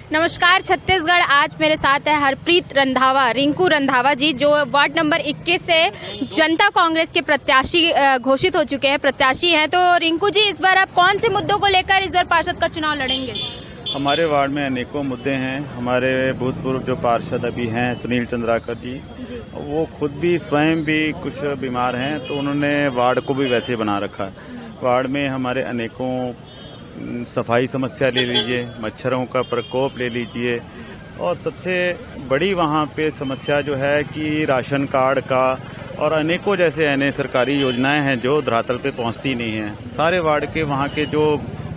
नमस्कार छत्तीसगढ़। आज मेरे साथ है हरप्रीत रंधावा, रिंकू रंधावा जी, जो वार्ड नंबर 21 से जनता कांग्रेस के प्रत्याशी घोषित हो चुके हैं, प्रत्याशी हैं। तो रिंकू जी, इस बार आप कौन से मुद्दों को लेकर इस बार पार्षद का चुनाव लड़ेंगे? हमारे वार्ड में अनेकों मुद्दे हैं। हमारे भूतपूर्व जो पार्षद अभी हैं सुनील चंद्राकर जी, वो खुद भी स्वयं भी कुछ बीमार हैं, तो उन्होंने वार्ड को भी वैसे बना रखा है। वार्ड में हमारे अनेकों सफाई समस्या ले लीजिए, मच्छरों का प्रकोप ले लीजिए, और सबसे बड़ी वहाँ पे समस्या जो है कि राशन कार्ड का और अनेकों जैसे अन्य सरकारी योजनाएं हैं जो धरातल पे पहुँचती नहीं हैं। सारे वार्ड के वहाँ के जो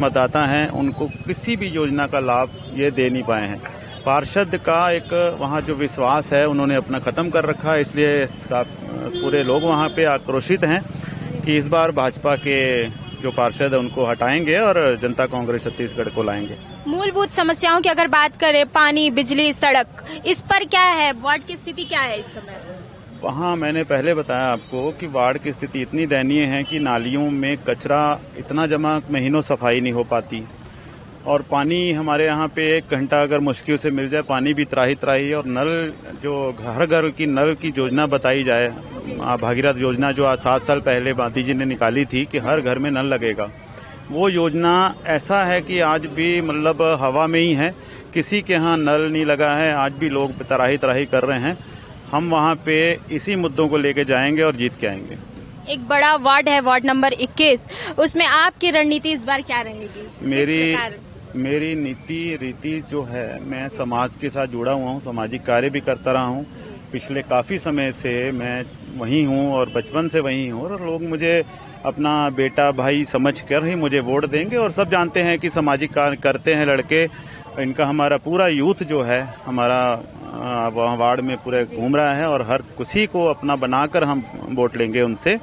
मतदाता हैं उनको किसी भी योजना का लाभ ये दे नहीं पाए हैं। पार्षद का एक वहाँ जो विश्वास है उन्होंने अपना ख़त्म कर रखा है, इसलिए पूरे लोग वहाँ पे आक्रोशित हैं कि इस बार भाजपा के जो पार्षद है उनको हटाएंगे और जनता कांग्रेस छत्तीसगढ़ को लाएंगे। मूलभूत समस्याओं की अगर बात करें, पानी, बिजली, सड़क, इस पर क्या है? वार्ड की स्थिति क्या है इस समय? वहाँ मैंने पहले बताया आपको कि वार्ड की स्थिति इतनी दयनीय है कि नालियों में कचरा इतना जमा, महीनों सफाई नहीं हो पाती, और पानी हमारे यहाँ पे 1 घंटा अगर मुश्किल से मिल जाए, पानी भी त्राही, और नल जो घर घर की नल की योजना बताई जाए, भागीरथ योजना जो आज 7 साल पहले मोदी जी ने निकाली थी कि हर घर में नल लगेगा, वो योजना ऐसा है कि आज भी मतलब हवा में ही है, किसी के यहाँ नल नहीं लगा है। आज भी लोग त्राही कर रहे हैं। हम वहाँ पे इसी मुद्दों को लेके जाएंगे और जीत के आएंगे। एक बड़ा वार्ड है, वार्ड नंबर 21, उसमें आपकी रणनीति इस बार क्या रहेगी? मेरी नीति रीति जो है, मैं समाज के साथ जुड़ा हुआ हूँ, सामाजिक कार्य भी करता रहा हूँ। पिछले काफ़ी समय से मैं वहीं हूँ और बचपन से वहीं हूँ, और लोग मुझे अपना बेटा भाई समझ कर ही मुझे वोट देंगे। और सब जानते हैं कि सामाजिक कार्य करते हैं लड़के, इनका हमारा पूरा यूथ जो है हमारा वार्ड में पूरे घूम रहा है, और हर किसी को अपना बनाकर हम वोट लेंगे उनसे।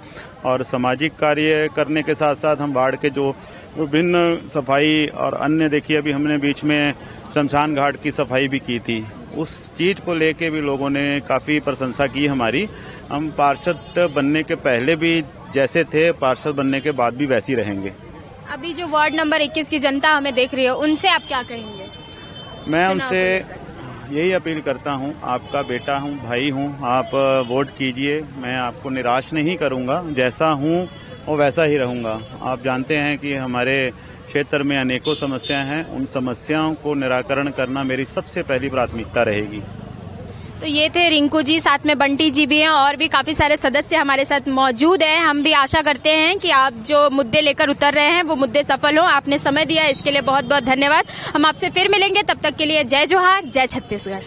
और सामाजिक कार्य करने के साथ साथ हम वार्ड के जो विभिन्न सफाई और अन्य, देखिए अभी हमने बीच में शमशान घाट की सफाई भी की थी, उस चीज़ को लेके भी लोगों ने काफ़ी प्रशंसा की हमारी। हम पार्षद बनने के पहले भी जैसे थे, पार्षद बनने के बाद भी वैसे ही रहेंगे। अभी जो वार्ड नंबर 21 की जनता हमें देख रही है, उनसे आप क्या कहेंगे? मैं उनसे यही अपील करता हूं, आपका बेटा हूं, भाई हूं, आप वोट कीजिए। मैं आपको निराश नहीं करूंगा, जैसा हूं वो वैसा ही रहूंगा। आप जानते हैं कि हमारे क्षेत्र में अनेकों समस्याएं हैं, उन समस्याओं को निराकरण करना मेरी सबसे पहली प्राथमिकता रहेगी। तो ये थे रिंकू जी, साथ में बंटी जी भी हैं, और भी काफ़ी सारे सदस्य हमारे साथ मौजूद हैं। हम भी आशा करते हैं कि आप जो मुद्दे लेकर उतर रहे हैं वो मुद्दे सफल हों। आपने समय दिया, इसके लिए बहुत बहुत धन्यवाद। हम आपसे फिर मिलेंगे, तब तक के लिए जय जोहार, जय छत्तीसगढ़।